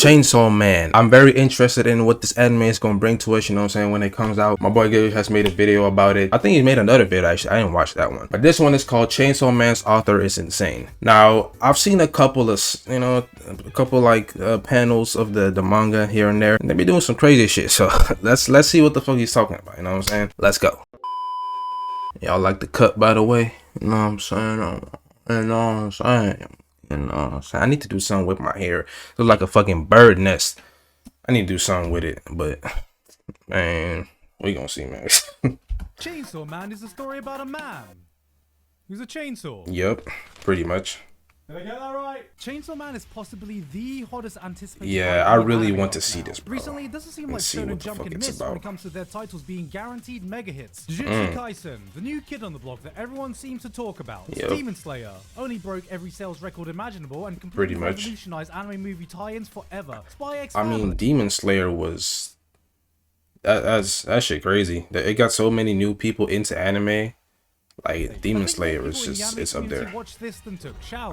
Chainsaw Man. I'm very interested in what this anime is gonna bring to us, you know what I'm saying, when it comes out. My boy Gary has made a video about it. I think he made another video actually. I didn't watch that one. But this one is called Chainsaw Man's Author is Insane. Now, I've seen a couple of, like panels of the manga here and there. And they be doing some crazy shit. So let's see what the fuck he's talking about, you know what I'm saying? Let's go. Y'all like the cut, by the way? You know what I'm saying? You know what I'm saying? You know what I'm saying? I need to do something with my hair. It looks like a fucking bird nest. I need to do something with it, but man, we gonna see, man. Chainsaw Man is a story about a man who's a chainsaw. Yep, pretty much. Did I get that right? Chainsaw Man is possibly the hottest anticipated. Yeah, I really want to see this, bro. Recently, it doesn't seem like Shonen Jump can miss when it comes to their titles being guaranteed mega hits. Jujutsu Kaisen, the new kid on the block that everyone seems to talk about. Yep. Demon Slayer only broke every sales record imaginable and completely revolutionized anime movie tie-ins forever. Spy X Family. I mean, Demon Slayer was that shit crazy. It got so many new people into anime. Like Demon Slayer is just, it's up there.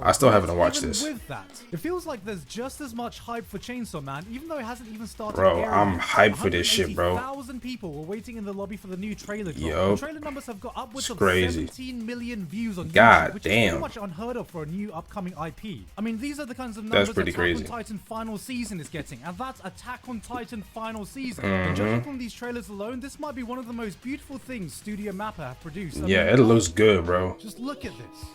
I still haven't watched this. With that, it feels like there's just as much hype for Chainsaw Man, even though it hasn't even started. Bro, I'm hyped for this shit, bro. 1,000 people were waiting in the lobby for the new trailer. Yo, the trailer numbers have got upwards of crazy. 17 million views on God YouTube, which damn. is pretty much unheard of for a new upcoming IP. I mean, these are the kinds of numbers pretty Attack crazy. on Titan final season is getting, and that's Attack on Titan final season. And judging from these trailers alone, this might be one of the most beautiful things Studio Mappa have produced. Yeah, it looks good, bro. Just look at this.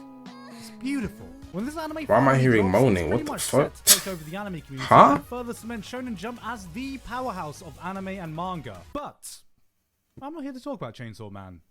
It's beautiful. When this anime Why am I hearing drops, moaning? it's What the pretty fuck? much set to take over the anime community Huh? and further cement Shonen Jump as the powerhouse of anime and manga. But I'm not here to talk about Chainsaw Man.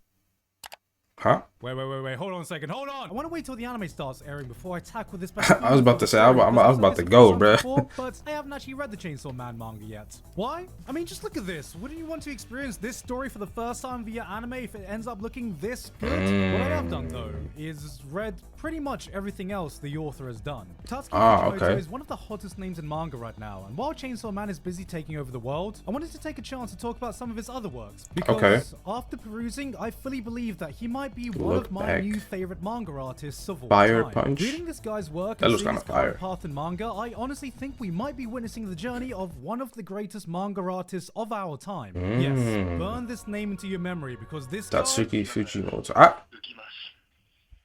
Huh? Wait, hold on a second, hold on! I want to wait till the anime starts airing before I tackle this. I was about to say, I was about to go, bruh. But I haven't actually read the Chainsaw Man manga yet. Why? I mean, just look at this. Wouldn't you want to experience this story for the first time via anime if it ends up looking this good? What I have done, though, is read pretty much everything else the author has done. Tatsuki Fujimoto is one of the hottest names in manga right now, and while Chainsaw Man is busy taking over the world, I wanted to take a chance to talk about some of his other works, because after perusing, I fully believe that he might be one of my new favorite manga artists of all Fire time. Punch. Reading this guy's work That and looks seeing kind his of fire. path in manga, I honestly think we might be witnessing the journey of one of the greatest manga artists of our time. Yes, burn this name into your memory, because this guy... Tatsuki Fujimoto.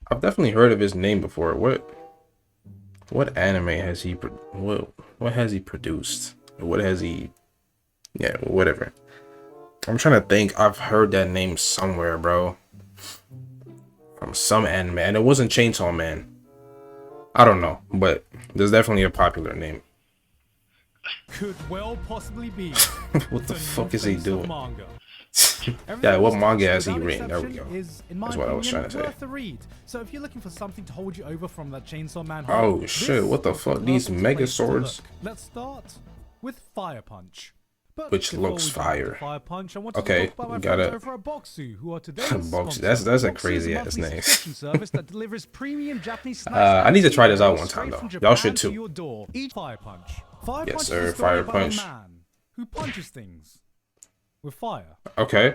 I've definitely heard of his name before. What anime has he what has he produced? What has he... Yeah, whatever. I'm trying to think. I've heard that name somewhere, bro. From some anime, and it wasn't Chainsaw Man. I don't know, but there's definitely a popular name. Could well possibly be. What the fuck is he doing? Yeah, what manga has he written? There we go. That's what I was trying to say. Worth a read. So if you're looking for something to hold you over from that Chainsaw Man, oh shit! What the fuck? These mega swords. Let's start with Fire Punch. But which looks fire. Fire Punch, I want okay, to talk about my got it. over at Boxu, who are today's Boxu. That's a crazy ass name. service that delivers premium Japanese I need to try this out one time though. Y'all should too. Your door. Each Fire Punch. Fire yes, Punch sir. is a story Fire about Punch. a man who punches things with fire. Okay.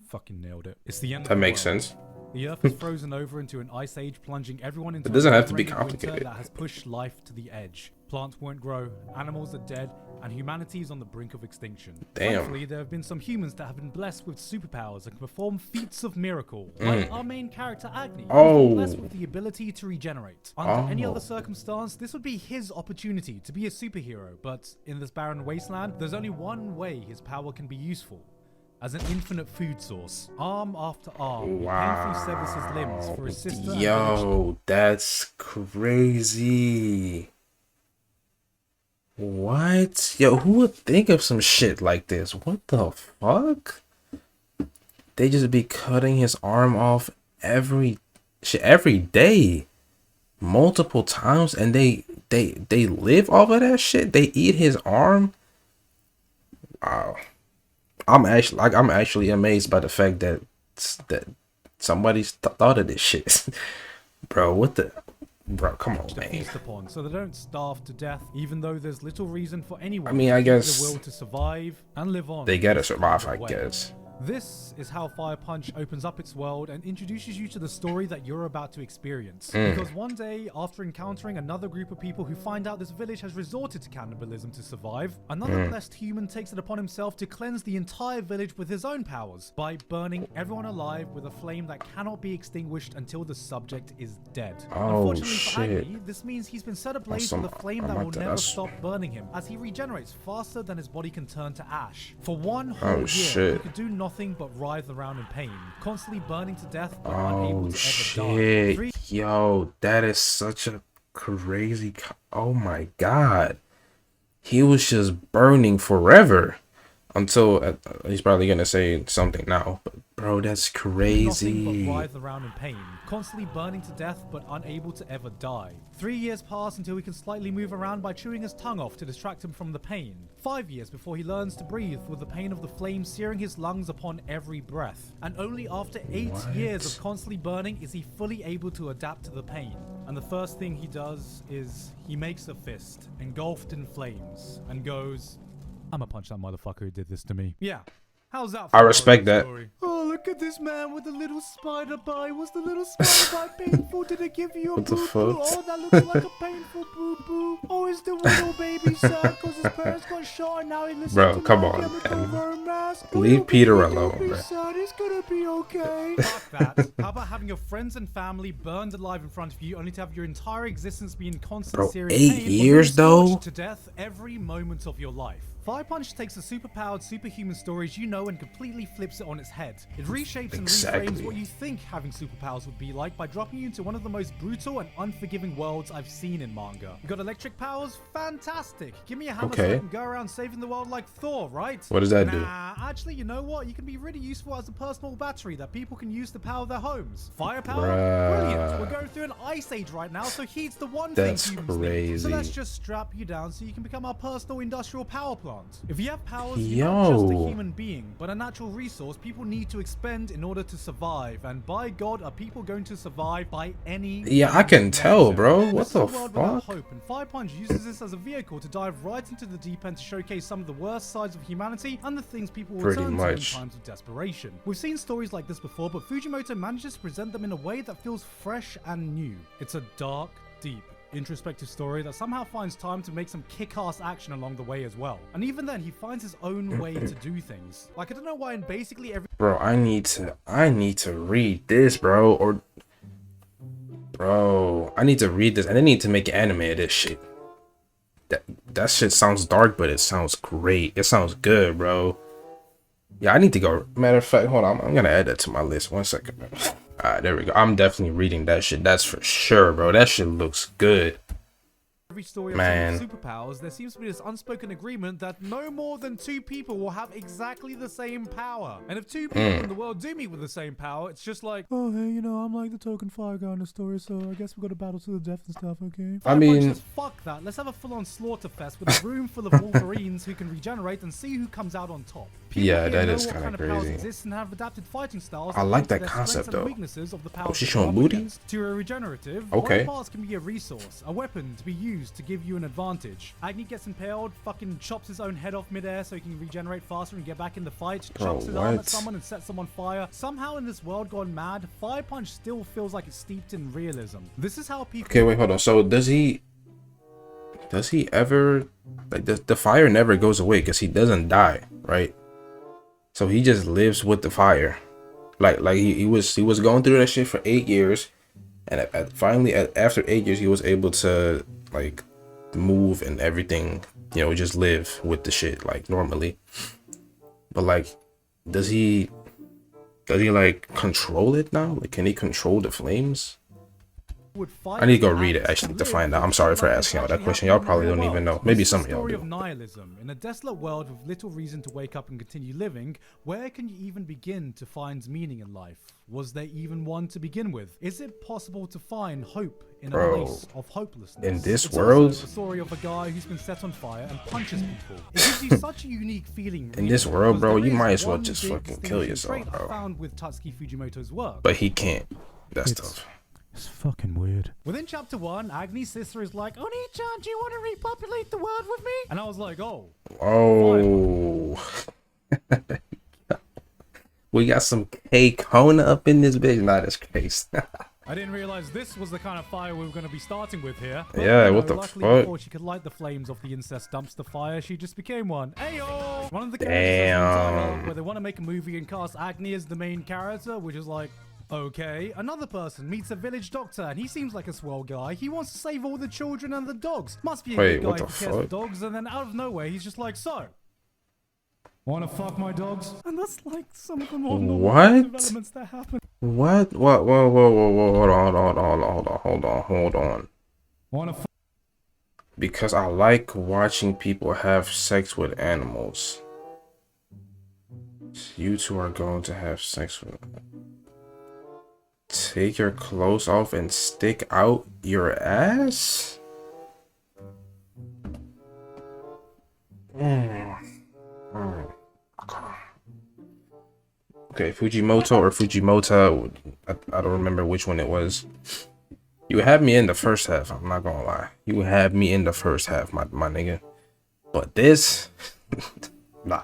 Fucking nailed it. It's the end. That makes sense. The Earth is frozen over into an ice age, plunging everyone into. It doesn't have to be winter complicated. That has pushed life to the edge. Plants won't grow, animals are dead, and humanity is on the brink of extinction. Damn. Thankfully, there have been some humans that have been blessed with superpowers and can perform feats of miracle, like our main character Agni, who's been blessed with the ability to regenerate. Under any other circumstance, this would be his opportunity to be a superhero, but in this barren wasteland, there's only one way his power can be useful. As an infinite food source, arm after arm, he painfully severs his limbs for his sister. Yo, that's crazy. What? Yo, who would think of some shit like this? What the fuck? They just be cutting his arm off every day, multiple times, and they live off of that shit. They eat his arm. Wow. I'm actually amazed by the fact that somebody's thought of this shit. Bro, come on, man. Feast upon, so they don't starve to death, even though there's little reason for anyone. I mean, I guess the will to survive and live on. they gotta survive, I guess. This is how Fire Punch opens up its world and introduces you to the story that you're about to experience. Because one day, after encountering another group of people who find out this village has resorted to cannibalism to survive, another blessed human takes it upon himself to cleanse the entire village with his own powers by burning everyone alive with a flame that cannot be extinguished until the subject is dead. Oh, Unfortunately for shit. Agni, this means he's been set ablaze Some- with a flame I that might will do- never that's- stop burning him, as he regenerates faster than his body can turn to ash. For one whole Oh, year, shit. he could do nothing but writhe around in pain, constantly burning to death but Oh unable to ever die. shit. 3 Yo, that is such a crazy oh my god. He was just burning forever until he's probably gonna say something now, but bro, that's nothing crazy. but writhe around in pain, constantly burning to death but unable to ever die. 3 years pass until he can slightly move around by chewing his tongue off to distract him from the pain. 5 years before he learns to breathe with the pain of the flame searing his lungs upon every breath. And only after 8 years of constantly burning is he fully able to adapt to the pain. And the first thing he does is he makes a fist, engulfed in flames, and goes, "I'ma punch that motherfucker who did this to me." Yeah. How's that for I a respect origin that. story? Oh, look at this man with the little spider bite. Was the little spider bite painful? Did it give you a What the boo-boo? fuck? Oh, that looks like a painful boo-boo. Oh, is the little baby sad because his parents got shot and now he listens Bro, to come my on, chemical man. romance? Leave Little Peter baby, alone, don't be bro. sad. It's gonna be okay. Fuck that. How about having your friends and family burned alive in front of you only to have your entire existence be in constant Bro, serious 8 pain, or years, being though? scorched to death every moment of your life? Fire Punch takes the superpowered, superhuman stories you know and completely flips it on its head. It reshapes and Exactly. reframes what you think having superpowers would be like by dropping you into one of the most brutal and unforgiving worlds I've seen in manga. You got electric powers? Fantastic. Give me a hammer so Okay. I can go around saving the world like Thor, right? What does that do? Nah, actually, you know what? You can be really useful as a personal battery that people can use to power their homes. Firepower? Brilliant. Bruh. We're going through an ice age right now, so heat's the one That's thing humans need. So crazy. let's just strap you down so you can become our personal industrial power plant. If you have powers, you're not just a Yo. human being, but a natural resource people need to expend in order to survive. And by God, are people going to survive by any Yeah, I can means tell, necessary. bro. What This is the a world without fuck? hope, and Fire Punch uses this as a vehicle to dive right into the deep end to showcase some of the worst sides of humanity and the things people will Pretty turn to in much. times of desperation. We've seen stories like this before, but Fujimoto manages to present them in a way that feels fresh and new. It's a dark, deep, introspective story that somehow finds time to make some kick-ass action along the way as well. And even then, he finds his own way to do things. Like, I don't know why in basically every Bro, I need to read this, bro. Or bro, I need to read this and I need to make an anime of this shit. That shit sounds dark, but it sounds great. It sounds good, bro. Yeah, I need to go. Matter of fact, hold on. I'm gonna add that to my list. 1 second, bro. Alright, there we go. I'm definitely reading that shit. That's for sure, bro. That shit looks good. story of Man. someone's superpowers, there seems to be this unspoken agreement that no more than 2 people will have exactly the same power. And if 2 people in the world do meet with the same power, it's just like, oh, hey, you know, I'm like the token fire guy in the story, so I guess we got to battle to the death and stuff, okay? I mean- Just fuck that. Let's have a full-on slaughter fest with a room full of Wolverines who can regenerate and see who comes out on top. People Yeah, here that know is what kinda kind of powers crazy. exist and have adapted fighting styles I like according to that their concept, strengths and though. weaknesses of the powers she's that showing are booty? weapons. To a regenerative, Okay. body parts can be a resource, a weapon to be used to give you an advantage. Agni gets impaled, fucking chops his own head off midair so he can regenerate faster and get back in the fight, Bro, chops his arm what? at someone and sets them on fire. Somehow in this world gone mad, Fire Punch still feels like it's steeped in realism. This is how people... Okay, wait, hold on. So does he ever, like, the fire never goes away because he doesn't die, right? So he just lives with the fire. Like he was going through that shit for 8 years, and finally after 8 years he was able to like move and everything, you know, just live with the shit like normally. But like, does he like control it now? Like, can he control the flames? would fight I need to go and read it act actually to live find out. I'm with sorry for something asking y'all that actually question. Y'all happening in probably the don't real even world. know. Maybe This is some a of y'all story do. of nihilism. In a desolate world with little reason to wake up and continue living, where can you even begin to find meaning in life? Was there even one to begin with? Is it possible to find hope in a Bro, place of hopelessness? in this It's world? also the story of a guy who's been set on fire and punches people. It gives you such a unique feeling. In this reading it, world, because bro, there you is might as well one just big fucking kill distinguishing yourself, trait I bro. found with Tatsuki Fujimoto's work. But he can't. That's It's- tough. It's fucking weird. Within chapter 1, Agni's sister is like, Oni-chan, do you want to repopulate the world with me? And I was like, oh. Oh. We got some K-Kona up in this bitch. Nah, that's crazy. I didn't realize this was the kind of fire we were going to be starting with here. But, Yeah, what the luckily, fuck? before she could light the flames of the incest dumpster fire, she just became one. Ayo! One of the Damn. where they want to make a movie and cast Agni as the main character, which is like, okay. Another person meets a village doctor, and he seems like a swell guy. He wants to save all the children and the dogs. Must be a Wait, good what guy the who cares for fuck? dogs. And then out of nowhere, he's just like, so, wanna fuck my dogs? And that's like some of the more normal What? developments that happen. What? What? Whoa, whoa, whoa, whoa, hold on. Wanna fuck? Because I like watching people have sex with animals. You two are going to have sex with. Take your clothes off and stick out your ass? Okay, Fujimoto or Fujimota, I don't remember which one it was. You had me in the first half, I'm not gonna lie. You had me in the first half, my nigga. But this, nah.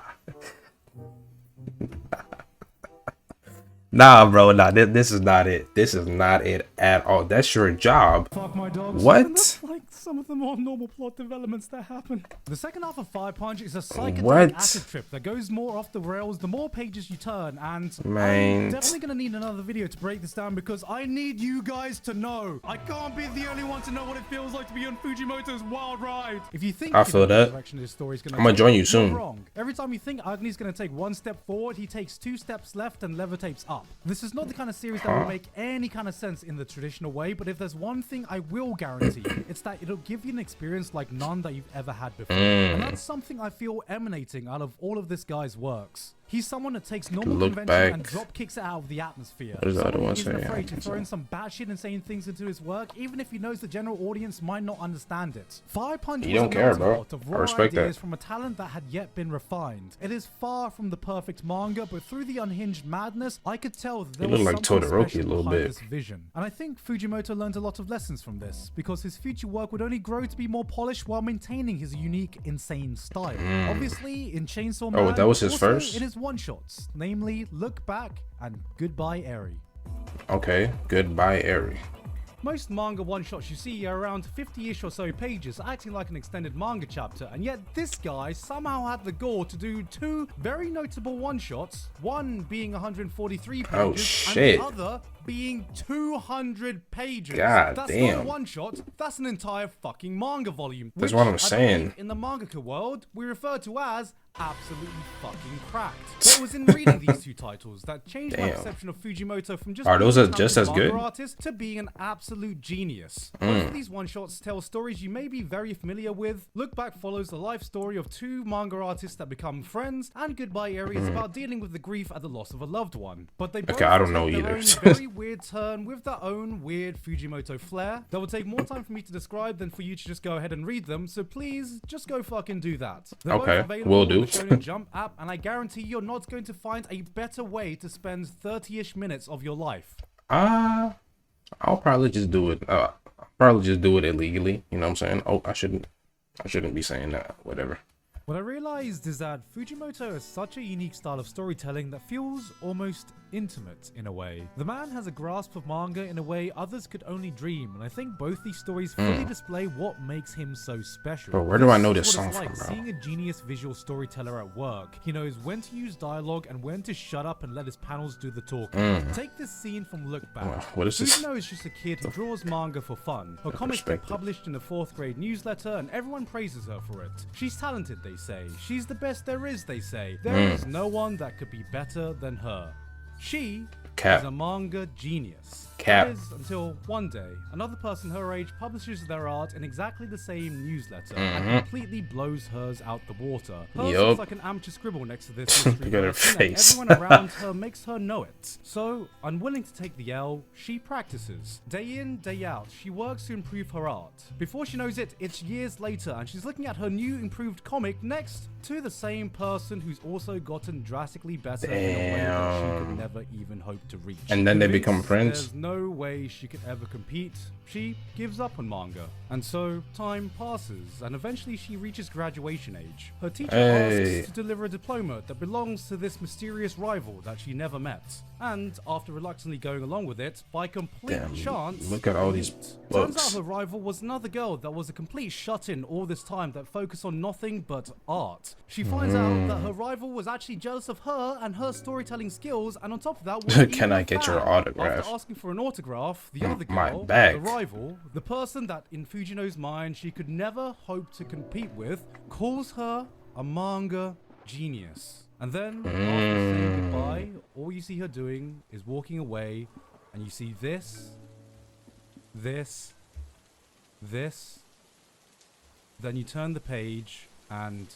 Nah, bro, nah, this is not it. This is not it at all. That's your job. Fuck my dogs. What? And that's like some of the more normal plot developments that happen. The second half of Fire Punch is a psychedelic What? acid trip that goes more off the rails the more pages you turn, and Man. I'm definitely gonna need another video to break this down because I need you guys to know. I can't be the only one to know what it feels like to be on Fujimoto's wild ride. If you think I feel that. the direction this story's gonna I'm gonna take, join you you're soon. Wrong. Every time you think Agni's gonna take one step forward, he takes 2 steps left and levitates up. This is not the kind of series that will make any kind of sense in the traditional way, but if there's one thing I will guarantee, it's that it'll give you an experience like none that you've ever had before. And that's something I feel emanating out of all of this guy's works. He's someone that takes normal Look convention back. and drop kicks it out of the atmosphere. What does the other Someone one who isn't say? afraid to throw in some batshit insane things into his work, even if he knows the general audience might not understand it. Fire Punch You was don't a care, melting bro. pot of I raw respect that. ideas from a talent that had yet been refined. It is far from the perfect manga, but through the unhinged madness, I could tell that there You was look like something Todoroki special a little behind bit. this vision. And I think Fujimoto learned a lot of lessons from this, because his future work would only grow to be more polished while maintaining his unique, insane style. Obviously, in Chainsaw Man, that was his also first? in his one-shots, namely Look Back and Goodbye Eri. Okay, goodbye, Eri. Most manga one-shots you see are around 50-ish or so pages, acting like an extended manga chapter, and yet this guy somehow had the gall to do 2 very notable one-shots, one being 143 pages, Oh, shit. and the other being 200 pages. God That's damn. not a one-shot, that's an entire fucking manga volume. That's which what I'm I saying. believe in the mangaka world, we refer to as absolutely fucking cracked. But it was in reading these 2 titles that changed my Damn. perception of Fujimoto from just Are being those a just talented as manga good? artist to being an absolute genius. Both of these one-shots tell stories you may be very familiar with. Look Back follows the life story of 2 manga artists that become friends, and Goodbye Eri is about dealing with the grief at the loss of a loved one. But they both I don't take know their either. own very weird turn with their own weird Fujimoto flair that will take more time for me to describe than for you to just go ahead and read them, so please just go fucking do that. They're both Okay, available will on do. the Shonen Jump app, and I guarantee you're not going to find a better way to spend 30-ish minutes of your life. I'll probably just do it. Probably just do it illegally. You know what I'm saying? Oh, I shouldn't be saying that. Whatever. What I realized is that Fujimoto has such a unique style of storytelling that feels almost intimate in a way. The man has a grasp of manga in a way others could only dream, and I think both these stories fully display what makes him so special. Bro, where do I know is this what it's song like from, bro? seeing a genius visual storyteller at work. He knows when to use dialogue and when to shut up and let his panels do the talking. Take this scene from Look Back. What is this? Fujino is just a kid who draws manga for fun. Her comics get perspective. published in the 4th grade newsletter, and everyone praises her for it. She's talented, they say. She's the best there is, they say. There is no one that could be better than her. She Cap. is a manga genius. Cap. That is until one day, another person her age publishes their art in exactly the same newsletter and completely blows hers out the water. Hers Yup. looks like an amateur scribble next to this mystery Look at her person, and face. everyone around her makes her know it. So, unwilling to take the L, she practices. Day in, day out, she works to improve her art. Before she knows it, it's years later, and she's looking at her new improved comic next to the same person who's also gotten drastically better in a way that she could never even hope to reach. And then they Convinced become friends? There's no way she could ever compete. She gives up on manga. And so time passes, and eventually she reaches graduation age. Her teacher asks to deliver a diploma that belongs to this mysterious rival that she never met. And after reluctantly going along with it, by complete chance, look at all these turns books. out her rival was another girl that was a complete shut-in all this time that focused on nothing but art. She finds out that her rival was actually jealous of her and her storytelling skills, and on top of that, was Can I get your autograph? After asking for an autograph, the other girl, My bag. the rival, the person that in Fujino's mind she could never hope to compete with, calls her a manga genius. And then, after saying goodbye, all you see her doing is walking away, and you see this, then you turn the page, and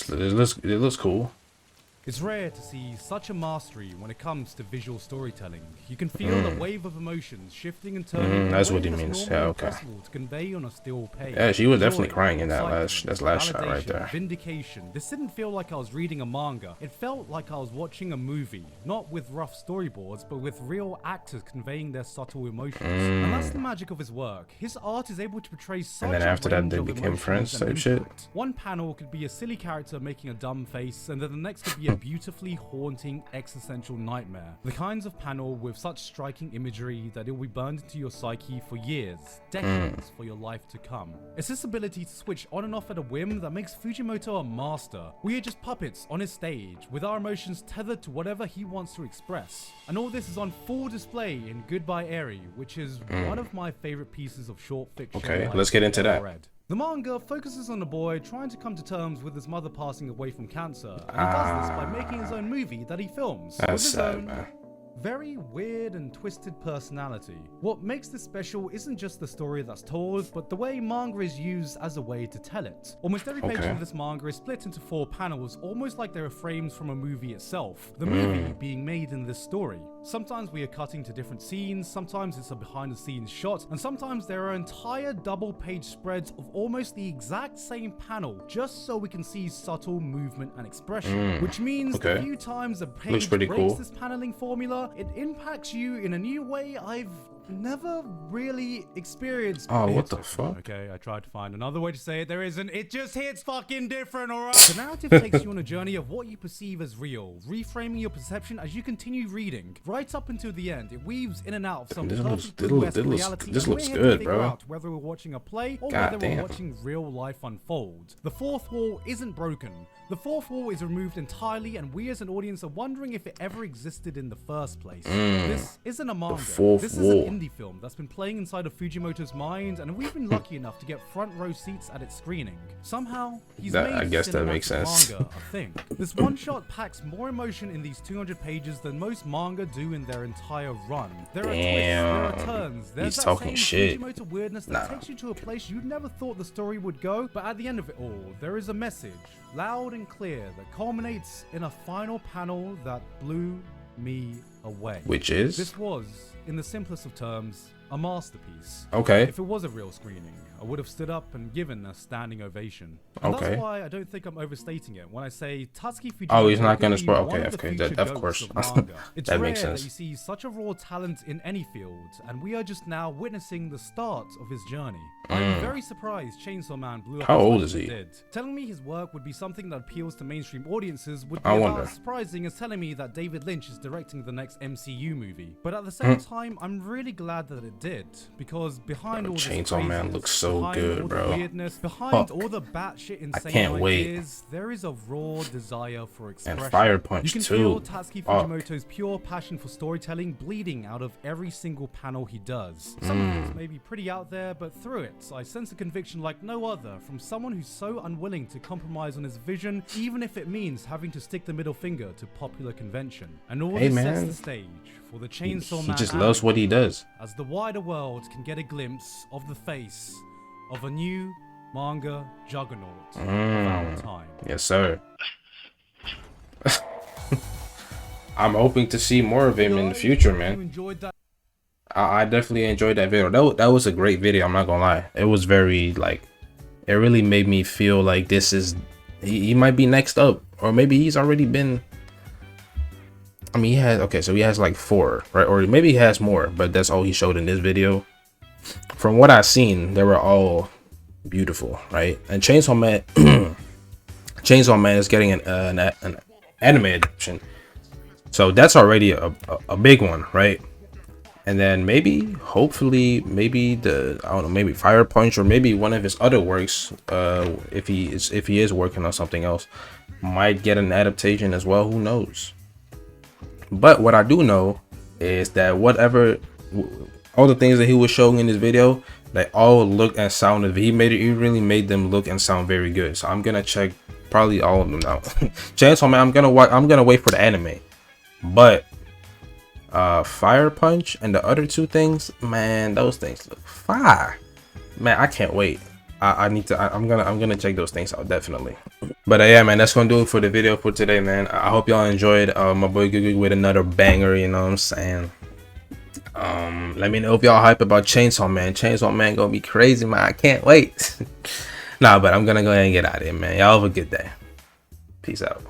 it looks cool. it's rare to see such a mastery when it comes to visual storytelling. You can feel the wave of emotions shifting and turning. in a That's way what he that's means. normally Yeah, okay. impossible to convey on a still page. Yeah, she was definitely Joy, crying in that excitement, last shot right validation, there. Vindication. This didn't feel like I was reading a manga. It felt like I was watching a movie, not with rough storyboards, but with real actors conveying their subtle emotions. And that's the magic of his work. His art is able to portray such And then a after that, range they of became emotions friends and type shit. impact. One panel could be a silly character making a dumb face, and then the next could be a beautifully haunting existential nightmare. The kinds of panel with such striking imagery that it will be burned into your psyche for years, decades, for your life to come. It's this ability to switch on and off at a whim that makes Fujimoto a master. We are just puppets on his stage, with our emotions tethered to whatever he wants to express. And all this is on full display in Goodbye Eri, which is one of my favorite pieces of short fiction. Okay, I've let's get into ever that. read. The manga focuses on a boy trying to come to terms with his mother passing away from cancer, and he does this by making his own movie that he films with That's his sad, own man. very weird and twisted personality. What makes this special isn't just the story that's told, but the way manga is used as a way to tell it. Almost every page of this manga is split into 4 panels, almost like they are frames from a movie itself, the movie being made in this story. Sometimes we are cutting to different scenes, sometimes it's a behind the scenes shot, and sometimes there are entire double page spreads of almost the exact same panel, just so we can see subtle movement and expression. Which means the few times a page pretty breaks cool. this paneling formula, it impacts you in a new way I've never really experienced. Oh, what it. the fuck? Okay, I tried to find another way to say it. There isn't. It just hits fucking different, alright? The narrative takes you on a journey of what you perceive as real, reframing your perception as you continue reading. Right up until the end, it weaves in and out of some This looks- perfectly this Western looks- reality, this and looks we're here good, to figure bro. out whether we're watching a play or God whether damn. we're watching real life unfold. The fourth wall isn't broken. The fourth wall is removed entirely, and we as an audience are wondering if it ever existed in the first place. This isn't a manga. fourth This wall. is an indie film that's been playing inside of Fujimoto's mind, and we've been lucky enough to get front row seats at its screening. Somehow, he's That- made I guess that makes cinematic sense. manga a thing. This one shot packs more emotion in these 200 pages than most manga do in their entire run. There are twists, there are turns, there's He's that talking same shit. Fujimoto weirdness that takes you to a place you never thought the story would go, but at the end of it all, there is a message, loud and clear, that culminates in a final panel that blew me away. Which is? This was, in the simplest of terms, a masterpiece. Okay. If it was a real screening, I would have stood up and given a standing ovation. And Okay. that's why I don't think I'm overstating it when I say Tatsuki Fujimoto. Oh, he's not gonna could be spoil- one okay, of the okay, future of goats course. manga. It's That rare makes sense. that you see such a raw talent in any field, and we are just now witnessing the start of his journey. I'm very surprised Chainsaw Man blew up How as old much is as it he? did. Telling me his work would be something that appeals to mainstream audiences would be I about wonder. as surprising as telling me that David Lynch is directing the next MCU movie. But at the same time, I'm really glad that it did, because behind all this Chainsaw Man craziness, looks so behind good, all the bro. weirdness, behind Fuck. all the batshit insane can't wait. ideas, there is a raw desire for expression. And Fire Punch You can too. feel Tatsuki Fuck. Fujimoto's pure passion for storytelling bleeding out of every single panel he does. Some of it may be pretty out there, but through it, I sense a conviction like no other from someone who's so unwilling to compromise on his vision, even if it means having to stick the middle finger to popular convention. And all Hey, this man. sets the stage for the Chainsaw He Man just anime, loves what he does. as the wider world can get a glimpse of the face of a new manga juggernaut of our time. Yes, sir. I'm hoping to see more of him in the future, You man. enjoyed that? I definitely enjoyed that video. That was a great video. I'm not gonna lie. It was very like it really made me feel like this is he might be next up, or maybe he's already been. I mean, he has, okay, so he has like 4, right? Or maybe he has more, but that's all he showed in this video. From what I've seen, they were all beautiful, right? And Chainsaw Man, Chainsaw Man is getting an anime adaptation, so that's already a big one, right? And then maybe, hopefully, maybe I don't know, maybe Fire Punch, or maybe one of his other works, if he is working on something else, might get an adaptation as well. Who knows? But what I do know is that whatever, all the things that he was showing in this video, they all looked and sounded. He really made them look and sound very good. So I'm gonna check probably all of them out. Chainsaw Man, I'm gonna wait for the anime. But Fire Punch and the other 2 things, man, those things look fire. Man, I can't wait. I'm gonna check those things out, definitely. But yeah, man, that's gonna do it for the video for today, man. I hope y'all enjoyed my boy Gugu with another banger, you know what I'm saying? Let me know if y'all hype about Chainsaw Man. Chainsaw Man gonna be crazy, man. I can't wait. Nah, but I'm gonna go ahead and get out of here, man. Y'all have a good day. Peace out.